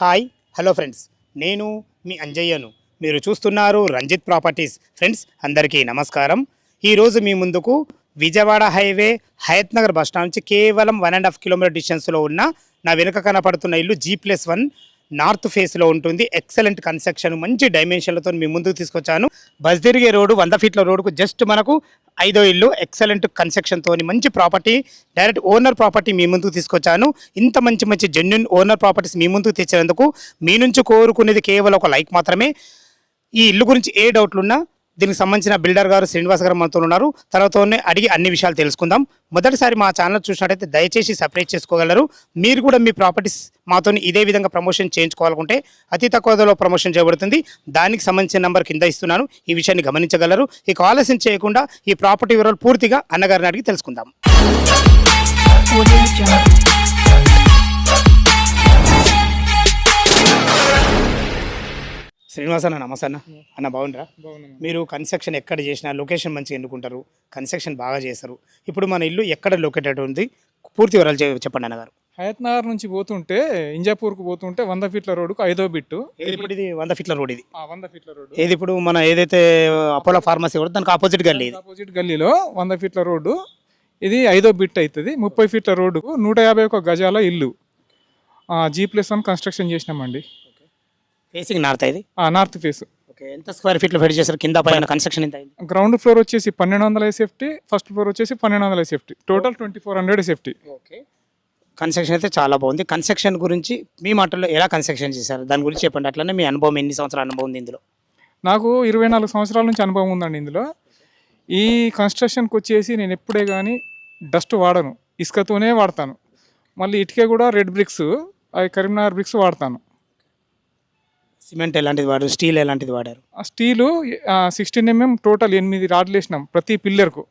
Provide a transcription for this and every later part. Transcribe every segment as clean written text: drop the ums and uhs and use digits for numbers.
Hi hello friends, నేను మీ అంజయ్యను. మీరు చూస్తున్నారు రంజిత్ ప్రాపర్టీస్. ఫ్రెండ్స్ అందరికీ నమస్కారం. ఈరోజు మీ ముందుకు Vijayawada highway Hayath Nagar bus stand నుంచి కేవలం 1.5 కిలోమీటర్ డిస్టెన్స్లో ఉన్న నా వెనుక కనపడుతున్న ఇల్లు G+1 నార్త్ ఫేస్లో ఉంటుంది. ఎక్సలెంట్ కన్స్ట్రక్షన్, మంచి డైమెన్షన్లతో మీ ముందుకు తీసుకొచ్చాను. బస్ తిరిగే రోడ్డు 100 ఫీట్ల రోడ్డుకు జస్ట్ మనకు 5వ ఇల్లు. ఎక్సలెంట్ కన్స్ట్రక్షన్తో మంచి ప్రాపర్టీ, డైరెక్ట్ ఓనర్ ప్రాపర్టీ మీ ముందుకు తీసుకొచ్చాను. ఇంత మంచి జెన్యున్ ఓనర్ ప్రాపర్టీస్ మీ ముందుకు తెచ్చినందుకు మీ నుంచి కోరుకునేది కేవలం ఒక లైక్ మాత్రమే. ఈ ఇల్లు గురించి ఏ డౌట్లున్నా దీనికి సంబంధించిన బిల్డర్ గారు శ్రీనివాస్ గారు మనతో ఉన్నారు. తర్వాతనే అడిగి అన్ని విషయాలు తెలుసుకుందాం. మొదటిసారి మా ఛానల్ చూసినట్టయితే దయచేసి సబ్స్క్రైబ్ చేసుకోగలరు. మీరు కూడా మీ ప్రాపర్టీస్ మాతో ఇదే విధంగా ప్రమోషన్ చేయించుకోవాలనుకుంటే అతి తక్కువ ధరలో ప్రమోషన్ చేయబడుతుంది. దానికి సంబంధించిన నెంబర్ కింద ఇస్తున్నాను, ఈ విషయాన్ని గమనించగలరు. ఇక ఆలస్యం చేయకుండా ఈ ప్రాపర్టీ వివరాలు పూర్తిగా అన్నగారిని అడిగి తెలుసుకుందాం. శ్రీనివాస్ అన్న, నమస్తే అన్న. అన్న బాగుండ్రా? మీరు కన్స్ట్రక్షన్ ఎక్కడ చేసినా లొకేషన్ మంచిగా ఎన్నుకుంటారు, కన్స్ట్రక్షన్ బాగా చేస్తారు. ఇప్పుడు మన ఇల్లు ఎక్కడ లొకేటెడ్ ఉంది, పూర్తి వివరాలు చెప్పండి అన్నగారు. హయత్ నగర్ నుంచి పోతుంటే ఇంజాపూర్కు పోతుంటే 100 ఫీట్ల రోడ్డుకు 5వ బిట్టు. ఇప్పుడు ఇది 100 ఫీట్ల రోడ్. ఇది 100 ఫీట్ల రోడ్డు. ఏది ఇప్పుడు మన ఏదైతే అపోలో ఫార్మసీ కూడా దానికి ఆపోజిట్ గల్లీ, ఆపోజిట్ గల్లీలో 100 ఫీట్ల రోడ్డు. ఇది 5వ బిట్ అవుతుంది. 30 ఫీట్ల రోడ్డుకు 151 గజాల ఇల్లు. G+1 కన్స్ట్రక్షన్ చేసినామండి. Facing north. ఇది నార్త్ ఫేస్. ఓకే, ఎంత స్క్వేర్ ఫీట్లో ఫిట్ చేశారు? కింద పైన కన్స్ట్రక్షన్ ఎంత అయింది? గ్రౌండ్ ఫ్లోర్ వచ్చేసి 1200 SFT, ఫస్ట్ ఫ్లోర్ వచ్చేసి 1200 SFT, total 2400 SFT. Okay, construction అయితే చాలా బాగుంది. కన్స్ట్రక్షన్ గురించి మీ మాటల్లో ఎలా కన్స్ట్రక్షన్ చేశారు దాని గురించి చెప్పండి. అట్లనే మీ అనుభవం, ఎన్ని సంవత్సరాల అనుభవం ఉంది ఇందులో? నాకు 24 సంవత్సరాల నుంచి అనుభవం ఉందండి ఇందులో. ఈ కన్స్ట్రక్షన్కి వచ్చేసి నేను ఎప్పుడే కానీ డస్ట్ వాడను, ఇసుకతోనే వాడతాను. మళ్ళీ ఇటుకే కూడా రెడ్ బ్రిక్స్, అవి కరీంనగర్ బ్రిక్స్ వాడతాను. సిమెంట్ ఎలాంటిది వాడారు? స్టీల్ ఎలాంటిది వాడారు? స్టీలు 16 mm టోటల్ 8 రాడ్లు వేసినాం ప్రతి పిల్లర్కి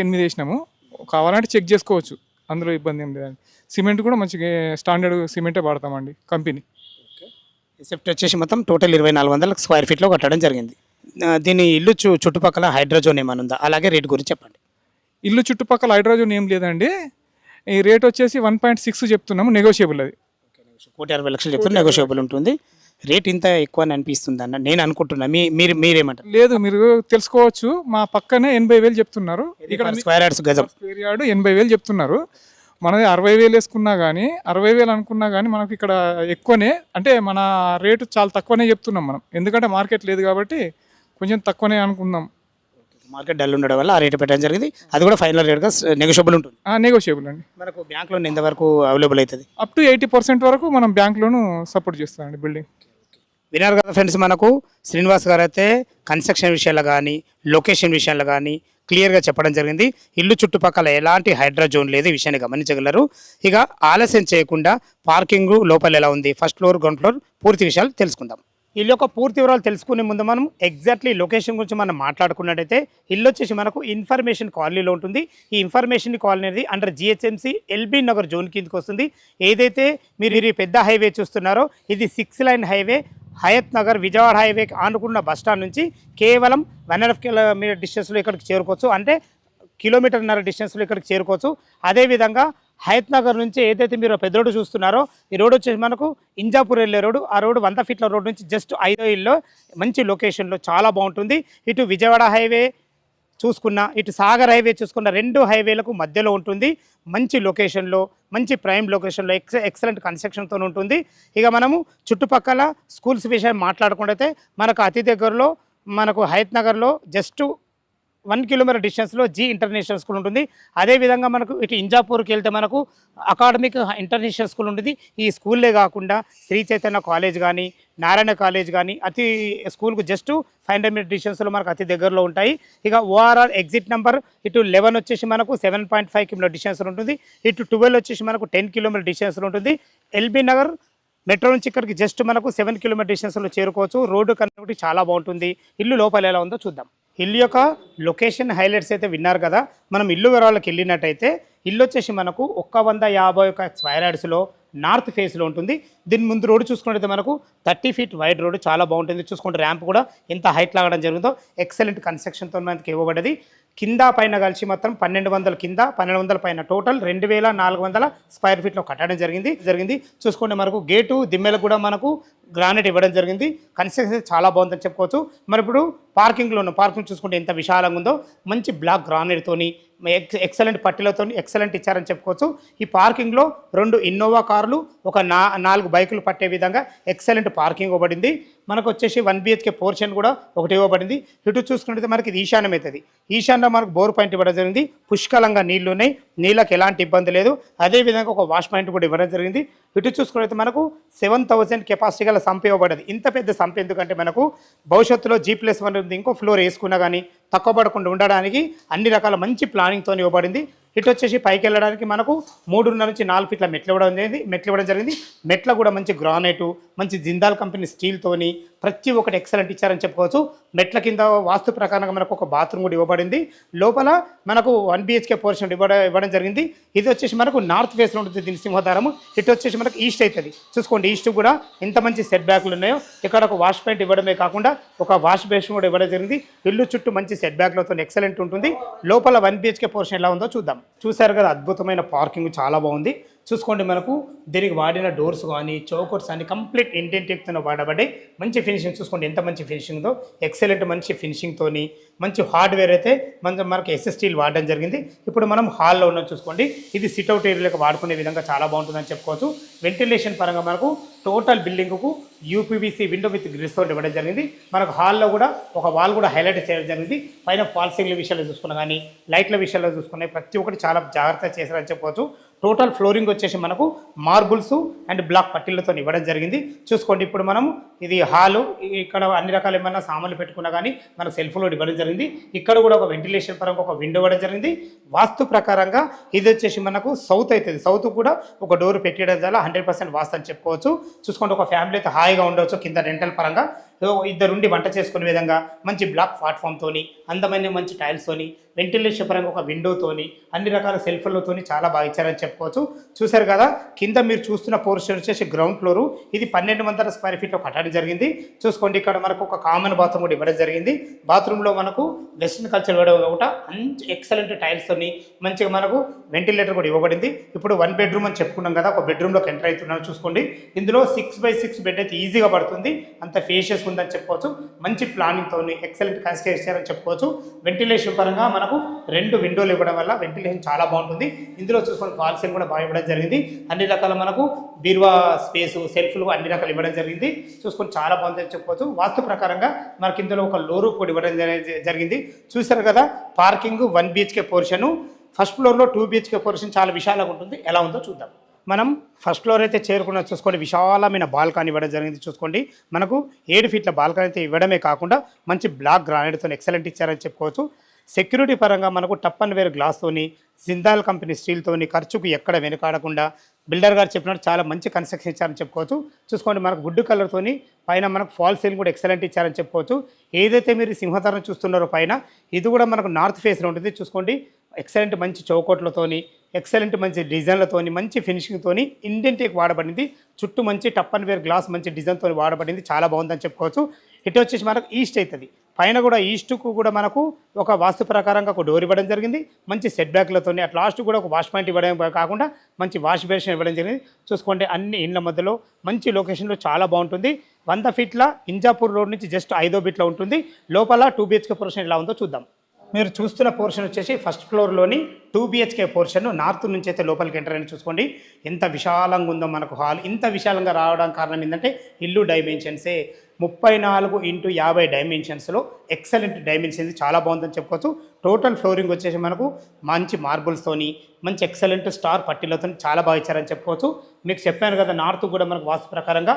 8 వేసినాము. కావాలంటే చెక్ చేసుకోవచ్చు, అందులో ఇబ్బంది ఏం లేదండి. సిమెంట్ కూడా మంచిగా స్టాండర్డ్ సిమెంటే వాడతామండి కంపెనీ. ఎసెప్ట్ వచ్చేసి మొత్తం టోటల్ 2400 స్క్వేర్ ఫీట్లో కట్టడం జరిగింది. దీని ఇల్లు చుట్టుపక్కల హైడ్రోజోన్ ఏమైనా ఉందా? అలాగే రేట్ గురించి చెప్పండి. ఇల్లు చుట్టుపక్కల హైడ్రోజోన్ ఏం లేదండి. ఈ రేట్ వచ్చేసి 1.6 చెప్తున్నాము, నెగోషియబుల్. అది 1,60,00,000 చెప్తున్నారు, నెగోషియబుల్ ఉంటుంది. రేట్ ఇంత ఎక్కువ అని అనిపిస్తుంది అన్న, నేను అనుకుంటున్నా. మీరేమంటారు? లేదు, మీరు తెలుసుకోవచ్చు. మా పక్కనే 80,000 చెప్తున్నారు. ఇక్కడ స్క్వేర్ యార్డ్స్ గజం, స్క్వేర్ యార్డ్ 80,000 చెప్తున్నారు. మనది 60,000 వేసుకున్నా కానీ, 60,000 అనుకున్నా కానీ మనకు ఇక్కడ ఎక్కువనే. అంటే మన రేటు చాలా తక్కువనే చెప్తున్నాం మనం, ఎందుకంటే మార్కెట్ లేదు కాబట్టి కొంచెం తక్కువనే అనుకుందాం. మార్కెట్ డల్ ఉండడం వల్ల ఆ రేటు పెట్టడం జరిగింది. అది కూడా ఫైనల్ రేట్గా నెగోషియబుల్ ఉంటుంది. నెగోషియబుల్ అండి. మనకు బ్యాంక్ లోన్ ఎంతవరకు అవైలబుల్ అవుతుంది? అప్ టు 80% వరకు మనం బ్యాంక్ లోను సపోర్ట్ చేస్తామండి బిల్డింగ్. విన్నారు కదా ఫ్రెండ్స్, మనకు శ్రీనివాస్ గారు అయితే కన్స్ట్రక్షన్ విషయాల్లో కానీ లొకేషన్ విషయాల్లో కానీ క్లియర్గా చెప్పడం జరిగింది. ఇల్లు చుట్టుపక్కల ఎలాంటి హైడ్రోజోన్ లేదు, ఈ విషయాన్ని గమనించగలరు. ఇక ఆలస్యం చేయకుండా పార్కింగ్ లోపల ఎలా ఉంది, ఫస్ట్ ఫ్లోర్, గ్రౌండ్ ఫ్లోర్, పూర్తి విషయాలు తెలుసుకుందాం. ఇల్లు యొక్క పూర్తి వివరాలు తెలుసుకునే ముందు మనం ఎగ్జాక్ట్లీ లొకేషన్ గురించి మనం మాట్లాడుకున్నట్టయితే ఇల్లు వచ్చేసి మనకు ఇన్ఫర్మేషన్ కాలనీలో ఉంటుంది. ఈ ఇన్ఫర్మేషన్ కాలనీ అనేది under GHMC LB Nagar zone కిందకి వస్తుంది. ఏదైతే మీరు ఈ పెద్ద హైవే చూస్తున్నారో ఇది 6 లైన్ హైవే. హయత్ నగర్ విజయవాడ హైవేకి ఆనుకున్న బస్ స్టాండ్ నుంచి కేవలం 1.5 కిలోమీటర్ డిస్టెన్స్లో ఇక్కడికి చేరుకోవచ్చు. అంటే 1.5 కిలోమీటర్ డిస్టెన్స్లో ఇక్కడికి చేరుకోవచ్చు. అదేవిధంగా హయత్ నగర్ నుంచి ఏదైతే మీరు పెద్ద రోడ్డు చూస్తున్నారో ఈ రోడ్ వచ్చేసి మనకు ఇంజాపూర్ వెళ్ళే రోడ్డు. ఆ రోడ్డు 100 ఫీట్ల రోడ్ నుంచి జస్ట్ 5వ ఇల్లు మంచి లొకేషన్లో చాలా బాగుంటుంది. ఇటు విజయవాడ హైవే చూసుకున్న, ఇటు సాగర్ హైవే చూసుకున్న, 2 హైవేలకు మధ్యలో ఉంటుంది. మంచి లొకేషన్లో, మంచి ప్రైమ్ లొకేషన్లో, ఎక్సలెంట్ కన్స్ట్రక్షన్తో ఉంటుంది. ఇక మనము చుట్టుపక్కల స్కూల్స్ విషయం మాట్లాడుకుంటే మనకు అతి దగ్గరలో మనకు హయత్ నగర్లో జస్ట్ 1 కిలోమీటర్ డిస్టెన్స్లో G ఇంటర్నేషనల్ స్కూల్ ఉంటుంది. అదేవిధంగా మనకు ఇటు ఇంజాపూర్కి వెళ్తే మనకు అకాడమిక్ ఇంటర్నేషనల్ స్కూల్ ఉంటుంది. ఈ స్కూల్లే కాకుండా శ్రీ చైతన్య కాలేజ్ కానీ, నారాయణ కాలేజ్ కానీ అతి స్కూల్కు జస్ట్ 500 మీటర్ డిస్టెన్స్లో మనకు అతి దగ్గరలో ఉంటాయి. ఇక ORR ఎగ్జిట్ నెంబర్ ఇటు 11 వచ్చేసి మనకు 7.5 కిలోమీటర్ డిస్టెన్స్లో ఉంటుంది. ఇటు 12 వచ్చేసి మనకు 10 కిలోమీటర్ డిస్టెన్స్లో ఉంటుంది. LB నగర్ మెట్రో నుంచి ఇక్కడికి జస్ట్ మనకు 7 కిలోమీటర్ డిస్టెన్స్లో చేరుకోవచ్చు. రోడ్డు కనెక్టివిటీ చాలా బాగుంటుంది. ఇల్లు లోపల ఎలా ఉందో చూద్దాం. ఇల్లు యొక్క లొకేషన్ హైలైట్స్ అయితే విన్నారు కదా. మనం ఇల్లు వివరాలకు వెళ్ళినట్టయితే ఇల్లు వచ్చేసి మనకు 151 స్క్వేర్ యార్డ్స్లో నార్త్ ఫేస్లో ఉంటుంది. దీని ముందు రోడ్డు చూసుకున్నట్టయితే మనకు 30 ఫీట్ వైడ్ రోడ్డు చాలా బాగుంటుంది. చూసుకుంటే ర్యాంప్ కూడా ఎంత హైట్ లాగడం జరుగుతుందో ఎక్సలెంట్ కన్స్ట్రక్షన్తో మనకి ఇవ్వబడ్డది. కింద పైన కలిసి మొత్తం 1200 కింద 1200 పైన టోటల్ 2400 స్క్వేర్ ఫీట్లో కట్టడం జరిగింది. చూసుకోండి మనకు గేటు దిమ్మెలకు కూడా మనకు గ్రానైట్ ఇవ్వడం జరిగింది. కన్స్ట్రక్షన్ చాలా బాగుందని చెప్పుకోవచ్చు. మరి ఇప్పుడు పార్కింగ్ చూసుకుంటే ఎంత విశాలంగా ఉందో, మంచి బ్లాక్ గ్రానైట్తోని ఎక్సలెంట్ పట్టిలతో ఎక్సలెంట్ ఇచ్చారని చెప్పుకోవచ్చు. ఈ పార్కింగ్లో 2 ఇన్నోవా కార్లు, ఒక 4 బైకులు పట్టే విధంగా ఎక్సలెంట్ పార్కింగ్ ఇవ్వబడింది. మనకు వచ్చేసి 1 BHK పోర్షన్ కూడా ఒకటి ఇవ్వబడింది. ఇటు చూసుకుంటే మనకి ఇది ఈశాన్యం అవుతుంది. ఈశాన్యం మనకు బోర్ పాయింట్ ఇవ్వడం జరిగింది. పుష్కలంగా నీళ్లు ఉన్నాయి, నీళ్ళకి ఎలాంటి ఇబ్బంది లేదు. అదేవిధంగా ఒక వాష్ పాయింట్ కూడా ఇవ్వడం జరిగింది. ఇటు చూసుకుంటే మనకు 7000 కెపాసిటీ గల సంప్ ఇవ్వబడింది. ఇంత పెద్ద సంప్ ఎందుకంటే మనకు భవిష్యత్తులో G+1 ఇంకో ఫ్లోర్ వేసుకున్నా కానీ తక్కువ పడకుండా ఉండడానికి అన్ని రకాల మంచి ప్లానింగ్తో ఇవ్వబడింది. ఇటు వచ్చేసి పైకి వెళ్ళడానికి మనకు 3.5 నుంచి 4 ఫీట్ల మెట్లు ఇవ్వడం జరిగింది. మెట్ల కూడా మంచి గ్రానైటు, మంచి జిందాల్ కంపెనీ స్టీల్తోని ప్రతి ఒక్కటి ఎక్సలెంట్ ఇచ్చారని చెప్పుకోవచ్చు. మెట్ల కింద వాస్తు ప్రకారంగా మనకు ఒక బాత్రూమ్ కూడా ఇవ్వబడింది. లోపల మనకు 1 BHK పోర్షన్ ఇవ్వడం జరిగింది. ఇది వచ్చేసి మనకు నార్త్ ఫేస్లో ఉంటుంది దీని సింహద్వారము. ఇటు వచ్చేసి మనకు ఈస్ట్ అవుతుంది. చూసుకోండి ఈస్ట్ కూడా ఎంత మంచి సెట్ బ్యాక్లు ఉన్నాయో. ఇక్కడ ఒక వాష్ పాయింట్ ఇవ్వడమే కాకుండా ఒక వాష్ బేసిన్ కూడా ఇవ్వడం జరిగింది. ఇల్లు చుట్టూ మంచి సెట్ బ్యాక్లతో ఎక్సలెంట్ ఉంటుంది. లోపల 1 BHK పోర్షన్ ఎలా ఉందో చూద్దాం. చూసారు కదా, అద్భుతమైన పార్కింగ్ చాలా బాగుంది. చూసుకోండి మనకు దీనికి వాడిన డోర్స్ కానీ చౌకర్స్ కానీ కంప్లీట్ ఇండియన్ టెక్తో వాడబడ్డాయి. మంచి ఫినిషింగ్ చూసుకోండి ఎంత మంచి ఫినిషింగ్తో, ఎక్సలెంట్ మంచి ఫినిషింగ్తోని మంచి హార్డ్వేర్ అయితే మనకు SSTలు వాడడం జరిగింది. ఇప్పుడు మనం హాల్లో ఉన్న చూసుకోండి, ఇది సిట్అవుట్ ఏరియాలకు వాడుకునే విధంగా చాలా బాగుంటుందని చెప్పుకోవచ్చు. వెంటిలేషన్ పరంగా మనకు టోటల్ బిల్డింగ్కు UPVC విండో విత్ గ్రిల్స్ తోటి ఇవ్వడం జరిగింది. మనకు హాల్లో కూడా ఒక వాల్ కూడా హైలైట్ చేయడం జరిగింది. పైన ఫాల్ సీలింగ్ విషయాలు చూసుకున్నా కానీ లైట్ల విషయాల్లో చూసుకున్నాయి ప్రతి ఒక్కటి చాలా జాగ్రత్తగా చేశారని చెప్పుకోవచ్చు. టోటల్ ఫ్లోరింగ్ వచ్చేసి మనకు మార్బుల్స్ అండ్ బ్లాక్ పట్టీలతో ఇవ్వడం జరిగింది. చూసుకోండి ఇప్పుడు మనం ఇది హాలు, ఇక్కడ అన్ని రకాల ఏమైనా సామాన్లు పెట్టుకున్నా కానీ మనకు సెల్ఫ్లో ఇవ్వడం జరిగింది. ఇక్కడ కూడా ఒక వెంటిలేషన్ పరంగా ఒక విండో ఇవ్వడం జరిగింది. వాస్తు ప్రకారంగా ఇది వచ్చేసి మనకు సౌత్ అవుతుంది. సౌత్ కూడా ఒక డోర్ పెట్టడం వల్ల 100% వాస్తు అని చెప్పుకోవచ్చు. చూసుకోండి ఒక ఫ్యామిలీ అయితే హాయిగా ఉండవచ్చు. కింద రెంటల్ పరంగా ఇద్దరుండి వంట చేసుకునే విధంగా మంచి బ్లాక్ ప్లాట్ఫామ్తోని అందమైన మంచి టైల్స్తోని వెంటిలేషన్ పరంగా ఒక విండోతోని అన్ని రకాల సెల్ఫ్లతోని చాలా బాగా ఇచ్చారని చెప్పుకోవచ్చు. చూశారు కదా, కింద మీరు చూస్తున్న పోర్షన్ వచ్చేసి గ్రౌండ్ ఫ్లోరు. ఇది 1200 స్క్వేర్ ఫీట్లో కట్టడం జరిగింది. చూసుకోండి ఇక్కడ మనకు ఒక కామన్ బాత్రూమ్ కూడా ఇవ్వడం జరిగింది. బాత్రూంలో మనకు వెస్ట్రన్ కల్చర్ ఇవ్వడం ఒకట మంచి ఎక్సలెంట్ టైల్స్తోని మంచిగా మనకు వెంటిలేటర్ కూడా ఇవ్వబడింది. ఇప్పుడు 1 బెడ్రూమ్ అని చెప్పుకున్నాం కదా, ఒక బెడ్రూమ్లోకి ఎంటర్ అవుతున్నాను. చూసుకోండి ఇందులో 6x6 బెడ్ అయితే ఈజీగా పడుతుంది. అంత ఫేషియస్ ఉందని చెప్పుకోవచ్చు. మంచి ప్లానింగ్తో ఎక్సలెంట్ కన్స్ట్రక్షన్ చేశారని చెప్పుకోవచ్చు. వెంటిలేషన్ పరంగా మనకు 2 విండోలు ఇవ్వడం వల్ల వెంటిలేషన్ చాలా బాగుంటుంది. ఇందులో చూసుకొని ఫాల్ సీలింగ్ కూడా బాగా ఇవ్వడం జరిగింది. అన్ని రకాల మనకు బీరువా స్పేసు సెల్ఫ్లు అన్ని రకాలు ఇవ్వడం జరిగింది. చూసుకొని చాలా బాగుందని చెప్పుకోవచ్చు. వాస్తు ప్రకారంగా మనకి ఇందులో ఒక లో రూఫ్ కూడా ఇవ్వడం జరిగింది. చూసారు కదా, పార్కింగ్ 1 BHK పోర్షను, ఫస్ట్ ఫ్లోర్లో 2 BHK పోర్షన్ చాలా విశాలంగా ఉంటుంది. ఎలా ఉందో చూద్దాం. మనం ఫస్ట్ ఫ్లోర్ అయితే చేరుకున్న చూసుకోండి, విశాలమైన బాల్కనీ ఇవ్వడం జరిగింది. చూసుకోండి మనకు 7 ఫీట్ల బాల్కనీ అయితే ఇవ్వడమే కాకుండా మంచి బ్లాక్ గ్రానైట్తో ఎక్సలెంట్ ఇచ్చారని చెప్పుకోవచ్చు. సెక్యూరిటీ పరంగా మనకు టప్ అండ్ వేర్ గ్లాస్తోని జిందాల్ కంపెనీ స్టీల్తోని ఖర్చుకు ఎక్కడ వెనుకాడకుండా బిల్డర్ గారు చెప్పినట్టు చాలా మంచి కన్స్ట్రక్షన్ ఇచ్చారని చెప్పుకోవచ్చు. చూసుకోండి మనకు వుడ్ కలర్తోని పైన మనకు ఫాల్ సీలింగ్ కూడా ఎక్సలెంట్ ఇచ్చారని చెప్పుకోవచ్చు. ఏదైతే మీరు సింహద్వారం చూస్తున్నారో పైన ఇది కూడా మనకు నార్త్ ఫేస్లో ఉంటుంది. చూసుకోండి ఎక్సలెంట్ మంచి చౌకోట్లతోని ఎక్సలెంట్ మంచి డిజైన్లతోని మంచి ఫినిషింగ్తోని ఇండియన్ టేక్ వాడబడింది. చుట్టూ మంచి టప్ అండ్ వేర్ గ్లాస్ మంచి డిజైన్తో వాడబడింది. చాలా బాగుందని చెప్పుకోవచ్చు. ఇటు వచ్చేసి మనకు ఈస్ట్ అవుతుంది. పైన కూడా ఈస్ట్కు కూడా మనకు ఒక వాస్తు ప్రకారంగా ఒక డోర్ ఇవ్వడం జరిగింది. మంచి సెట్ బ్యాక్లతో అట్ లాస్ట్ కూడా ఒక వాష్ పాయింట్ ఇవ్వడం కాకుండా మంచి వాష్ బేసిన్ ఇవ్వడం జరిగింది. చూసుకోండి అన్ని ఇండ్ల మధ్యలో మంచి లొకేషన్లో చాలా బాగుంటుంది. 100 ఫీట్ల ఇంజాపూర్ రోడ్ నుంచి జస్ట్ 5వ బిట్లో ఉంటుంది. లోపల 2 BHK పోర్షన్ ఎలా ఉందో చూద్దాం. మీరు చూస్తున్న పోర్షన్ వచ్చేసి ఫస్ట్ ఫ్లోర్లోని 2 BHK పోర్షన్ నార్త్ నుంచి అయితే లోపలికి ఎంటర్ అని చూసుకోండి ఎంత విశాలంగా ఉందో మనకు హాల్. ఇంత విశాలంగా రావడానికి కారణం ఏంటంటే ఇల్లు డైమెన్షన్సే 34x50 డైమెన్షన్స్లో ఎక్సలెంట్ డైమెన్షన్స్ చాలా బాగుందని చెప్పుకోవచ్చు. టోటల్ ఫ్లోరింగ్ వచ్చేసి మనకు మంచి మార్బుల్స్తోని మంచి ఎక్సలెంట్ స్టార్ పట్టీలతో చాలా బాగా ఇచ్చారని చెప్పుకోవచ్చు. మీకు చెప్పాను కదా, నార్త్ కూడా మనకు వాస్తు ప్రకారంగా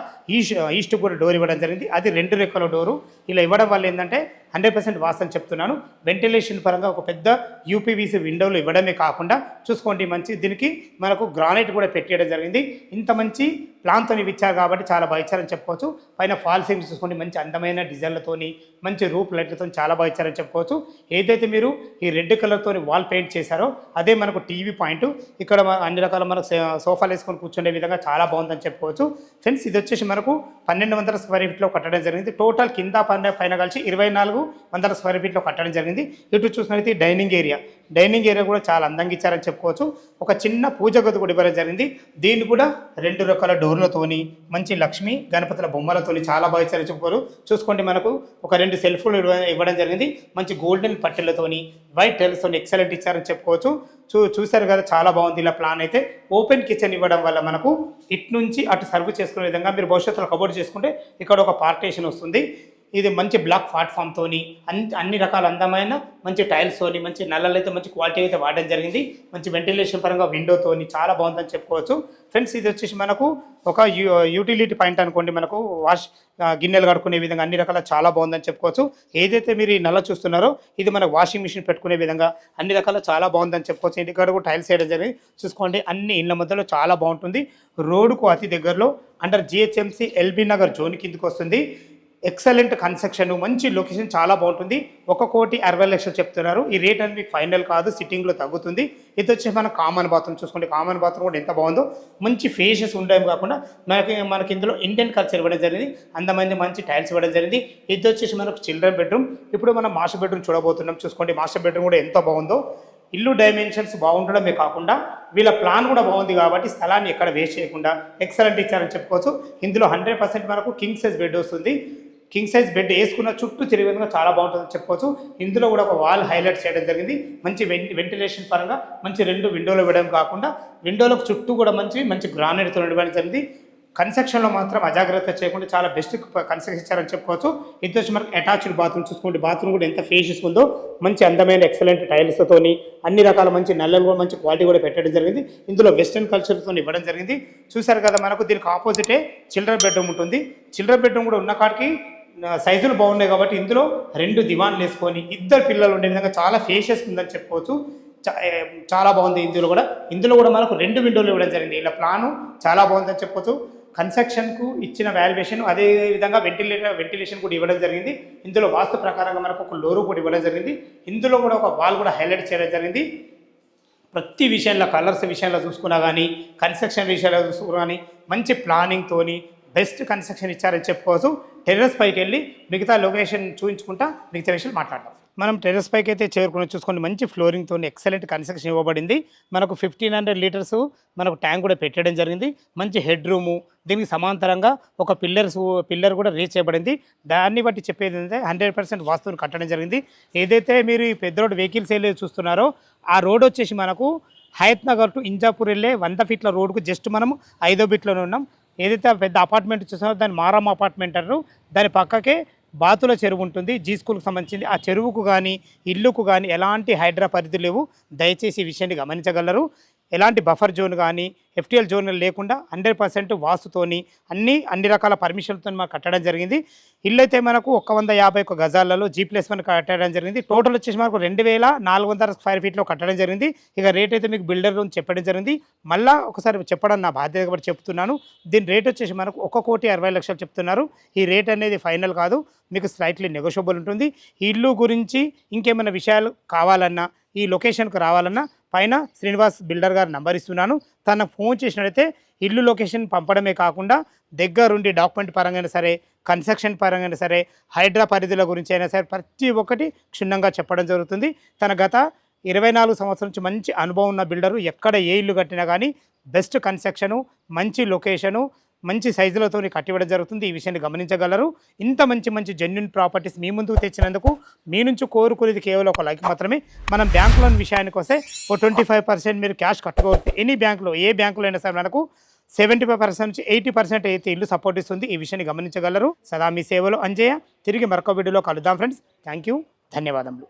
ఈస్ట్ కూడా డోర్ ఇవ్వడం జరిగింది. అది 2 రెక్కల డోరు. ఇలా ఇవ్వడం వల్ల ఏంటంటే 100% వాస్తు అని చెప్తున్నాను. వెంటిలేషన్ పరంగా ఒక పెద్ద UPVC విండోలు ఇవ్వడమే కాకుండా చూసుకోండి మంచి దీనికి మనకు గ్రానైట్ కూడా పెట్టేయడం జరిగింది. ఇంత మంచి ప్లాన్తో ఇచ్చారు కాబట్టి చాలా బాగా ఇచ్చారని చెప్పుకోవచ్చు. పైన ఫాల్ సీలింగ్ చూసుకోండి మంచి అందమైన డిజైన్లతోని మంచి రూప్ లైట్లతో చాలా బాగా ఇచ్చారని చెప్పుకోవచ్చు. ఏదైతే మీరు ఈ రెడ్ కలర్తో వాల్ పెయింట్ చేశారో అదే మనకు టీవీ పాయింట్. ఇక్కడ అన్ని రకాల మనకు సోఫాలు వేసుకొని కూర్చునే విధంగా చాలా బాగుందని చెప్పుకోవచ్చు ఫ్రెండ్స్. ఇది వచ్చేసి మనకు 1200 స్క్వేర్ ఫీట్లో కట్టడం జరిగింది. టోటల్ కింద పైన కలిసి 2400 స్క్వేర్ ఫీట్లో కట్టడం జరిగింది. ఇటు చూసినట్లయితే డైనింగ్ ఏరియా కూడా చాలా అందంగా ఇచ్చారని చెప్పుకోవచ్చు. ఒక చిన్న పూజ గది కూడా ఇవ్వడం జరిగింది. దీన్ని కూడా 2 రకాల డోర్లతోని మంచి లక్ష్మి గణపతుల బొమ్మలతోని చాలా బాగా ఇచ్చారని చెప్పుకోరు. చూసుకోండి, మనకు ఒక 2 సెల్ఫ్లు ఇవ్వడం జరిగింది. మంచి గోల్డెన్ పట్టెలతోని వైట్ టైల్స్తోని ఎక్సలెంట్ ఇచ్చారని చెప్పుకోవచ్చు. చూశారు కదా, చాలా బాగుంది. ఇలా ప్లాన్ అయితే ఓపెన్ కిచెన్ ఇవ్వడం వల్ల మనకు ఇటు నుంచి అటు సర్వ్ చేసుకునే విధంగా మీరు భవిష్యత్తులో కబోర్డ్ చేసుకుంటే ఇక్కడ ఒక పార్టీషన్ వస్తుంది. ఇది మంచి బ్లాక్ ప్లాట్ఫామ్తోని అన్ని రకాల అందమైన మంచి టైల్స్తోని మంచి నల్లలు అయితే మంచి క్వాలిటీ అయితే వాడడం జరిగింది. మంచి వెంటిలేషన్ పరంగా విండోతోని చాలా బాగుందని చెప్పుకోవచ్చు ఫ్రెండ్స్. ఇది వచ్చేసి మనకు ఒక యూటిలిటీ పాయింట్ అనుకోండి. మనకు గిన్నెలు కడుక్కునే విధంగా అన్ని రకాల చాలా బాగుందని చెప్పుకోవచ్చు. ఏదైతే మీరు ఈ నల్ల చూస్తున్నారో ఇది మన వాషింగ్ మిషన్ పెట్టుకునే విధంగా అన్ని రకాల చాలా బాగుందని చెప్పుకోవచ్చు. ఇక్కడ కూడా టైల్స్ వేయడం జరిగింది. చూసుకోండి, అన్ని ఇళ్ళ మధ్యలో చాలా బాగుంటుంది. రోడ్డుకు అతి దగ్గరలో under GHMC LB Nagar zone కిందకి వస్తుంది. ఎక్సలెంట్ కన్స్ట్రక్షన్, మంచి లొకేషన్, చాలా బాగుంటుంది. 1,60,00,000 చెప్తున్నారు. ఈ రేట్ అనేది మీకు ఫైనల్ కాదు, సిట్టింగ్లో తగ్గుతుంది. ఇది వచ్చి మన కామన్ బాత్రూమ్ చూసుకోండి. కామన్ బాత్రూమ్ కూడా ఎంత బాగుందో, మంచి ఫేషియస్ ఉండేవి కాకుండా మనకి ఇందులో ఇండియన్ కల్చర్ ఇవ్వడం జరిగింది. అందమైన మంచి టైల్స్ ఇవ్వడం జరిగింది. ఇది వచ్చేసి మనకు చిల్డ్రన్ బెడ్రూమ్. ఇప్పుడు మనం మాస్టర్ బెడ్రూమ్ చూడబోతున్నాం. చూసుకోండి, మాస్టర్ బెడ్రూమ్ కూడా ఎంత బాగుందో. ఇల్లు డైమెన్షన్స్ బాగుండడమే కాకుండా వీళ్ళ ప్లాన్ కూడా బాగుంది కాబట్టి స్థలాన్ని ఎక్కడ వేస్ట్ చేయకుండా ఎక్సలెంట్ ఇచ్చారని చెప్పుకోవచ్చు. ఇందులో 100% మనకు కింగ్ సైజ్ బెడ్ వస్తుంది. కింగ్ సైజ్ బెడ్ వేసుకున్న చుట్టూ తిరిగే విధంగా చాలా బాగుంటుందని చెప్పుకోవచ్చు. ఇందులో కూడా ఒక వాల్ హైలైట్ చేయడం జరిగింది. మంచి వెంటిలేషన్ పరంగా మంచి 2 విండోలు ఇవ్వడం కాకుండా విండోలకు చుట్టూ కూడా మంచి గ్రానైట్తో ఇవ్వడం జరిగింది. కన్స్ట్రక్షన్లో మాత్రం అజాగ్రత్త చేయకుండా చాలా బెస్ట్ కన్స్ట్రక్షన్ ఇచ్చారని చెప్పుకోవచ్చు. ఇది వచ్చి మనకు అటాచ్డ్ బాత్రూమ్ చూసుకోండి. బాత్రూమ్ కూడా ఎంత ఫేషియస్ ఉందో, మంచి అందమైన ఎక్సలెంట్ టైల్స్తోని అన్ని రకాల మంచి నల్లలు కూడా మంచి క్వాలిటీ కూడా పెట్టడం జరిగింది. ఇందులో వెస్టర్న్ కల్చర్తో ఇవ్వడం జరిగింది. చూసారు కదా, మనకు దీనికి ఆపోజిటే చిల్డ్రన్ బెడ్రూమ్ ఉంటుంది. చిల్డ్రన్ బెడ్రూమ్ కూడా ఉన్న కాడికి సైజులు బాగున్నాయి కాబట్టి ఇందులో 2 దివాన్లు వేసుకొని 2 పిల్లలు ఉండే విధంగా చాలా ఫేషియస్ ఉందని చెప్పుకోవచ్చు. చాలా బాగుంది. ఇందులో కూడా మనకు 2 విండోలు ఇవ్వడం జరిగింది. ఇలా ప్లాను చాలా బాగుందని చెప్పుకోవచ్చు. కన్స్ట్రక్షన్కు ఇచ్చిన వాల్యుయేషన్ అదేవిధంగా వెంటిలేషన్ కూడా ఇవ్వడం జరిగింది. ఇందులో వాస్తు ప్రకారంగా మనకు ఒక డోరు కూడా ఇవ్వడం జరిగింది. ఇందులో కూడా ఒక వాల్ కూడా హైలైట్ చేయడం జరిగింది. ప్రతి విషయంలో కలర్స్ విషయంలో చూసుకున్నా కానీ కన్స్ట్రక్షన్ విషయంలో చూసుకున్నా కానీ మంచి ప్లానింగ్తోని బెస్ట్ కన్స్ట్రక్షన్ ఇచ్చారని చెప్పుకోవచ్చు. టెర్రస్ పైకి వెళ్ళి మిగతా లొకేషన్ చూపించుకుంటా మిగతా విషయాలు మాట్లాడదాం. మనం టెర్రస్ పైకి అయితే చేరుకుని చూసుకోండి, మంచి ఫ్లోరింగ్తో ఎక్సలెంట్ కన్స్ట్రక్షన్ ఇవ్వబడింది. మనకు 1500 లీటర్స్ మనకు ట్యాంక్ కూడా పెట్టడం జరిగింది. మంచి హెడ్ రూము, దీనికి సమాంతరంగా ఒక పిల్లర్ కూడా రీచ్ చేయబడింది. దాన్ని బట్టి చెప్పేది ఏంటంటే 100% వాస్తువుని కట్టడం జరిగింది. ఏదైతే మీరు ఈ పెద్ద రోడ్ వెహికల్స్ వెళ్ళి చూస్తున్నారో ఆ రోడ్ వచ్చేసి మనకు హయత్ నగర్ టు ఇంజాపూర్ వెళ్ళే 100 ఫీట్ల రోడ్కు జస్ట్ మనం 5వ బిట్లోనే ఉన్నాం. ఏదైతే పెద్ద అపార్ట్మెంట్ చూసారో దాన్ని మారాం అపార్ట్మెంట్ అంటారు. దాని పక్కకే బాతుల చెరువు ఉంటుంది, జీ స్కూల్కి సంబంధించింది. ఆ చెరువుకు కానీ ఇల్లుకు కానీ ఎలాంటి హైడ్రా పరిధులు లేవు. దయచేసి ఈ విషయాన్ని గమనించగలరు. ఎలాంటి బఫర్ జోన్ కానీ FTL జోన్ లేకుండా 100% వాస్తుతోని అన్ని రకాల పర్మిషన్లతో మనకు కట్టడం జరిగింది. ఇల్లు అయితే మనకు 151 గజాలలో G+1 కట్టడం జరిగింది. టోటల్ వచ్చేసి మనకు 2400 స్క్వేర్ ఫీట్లో కట్టడం జరిగింది. ఇక రేట్ అయితే మీకు బిల్డర్ లోన్ చెప్పడం జరిగింది. మళ్ళీ ఒకసారి చెప్పడం నా బాధ్యత కాబట్టి చెప్తున్నాను. దీని రేట్ వచ్చేసి మనకు 1,60,00,000 చెప్తున్నారు. ఈ రేట్ అనేది ఫైనల్ కాదు, మీకు స్లైట్లీ నెగోషియబుల్ ఉంటుంది. ఈ ఇల్లు గురించి ఇంకేమైనా విషయాలు కావాలన్నా ఈ లొకేషన్కు రావాలన్నా పైన శ్రీనివాస్ బిల్డర్ గారు నంబర్ ఇస్తున్నాను. తన ఫోన్ చేసినట్లయితే ఇల్లు లొకేషన్ పంపడమే కాకుండా దగ్గరుండి డాక్యుమెంట్ పరంగా సరే కన్స్ట్రక్షన్ పరంగా సరే హైడ్రా పరిధుల గురించి అయినా సరే ప్రతి ఒక్కటి క్షుణ్ణంగా చెప్పడం జరుగుతుంది. తన గత 24 సంవత్సరాల నుంచి మంచి అనుభవం ఉన్న బిల్డరు. ఎక్కడ ఏ ఇల్లు కట్టినా కానీ బెస్ట్ కన్స్ట్రక్షను, మంచి లొకేషను, మంచి సైజులతో కట్టివ్వడం జరుగుతుంది. ఈ విషయాన్ని గమనించగలరు. ఇంత మంచి జెన్యున్ ప్రాపర్టీస్ మీ ముందుకు తెచ్చినందుకు మీ నుంచి కోరుకునేది కేవలం ఒక లైక్ మాత్రమే. మనం బ్యాంక్ లోన్ విషయానికి వస్తే 25% మీరు క్యాష్ కట్టుకోవచ్చు. ఎనీ బ్యాంకులో ఏ బ్యాంకులో అయినా సరే మనకు 75% నుంచి 80% అయితే ఇల్లు సపోర్ట్ ఇస్తుంది. ఈ విషయాన్ని గమనించగలరు. సదా మీ సేవలో అంజయ్య. తిరిగి మరొక వీడియోలో కలుద్దాం ఫ్రెండ్స్. థ్యాంక్ యూ, ధన్యవాదములు.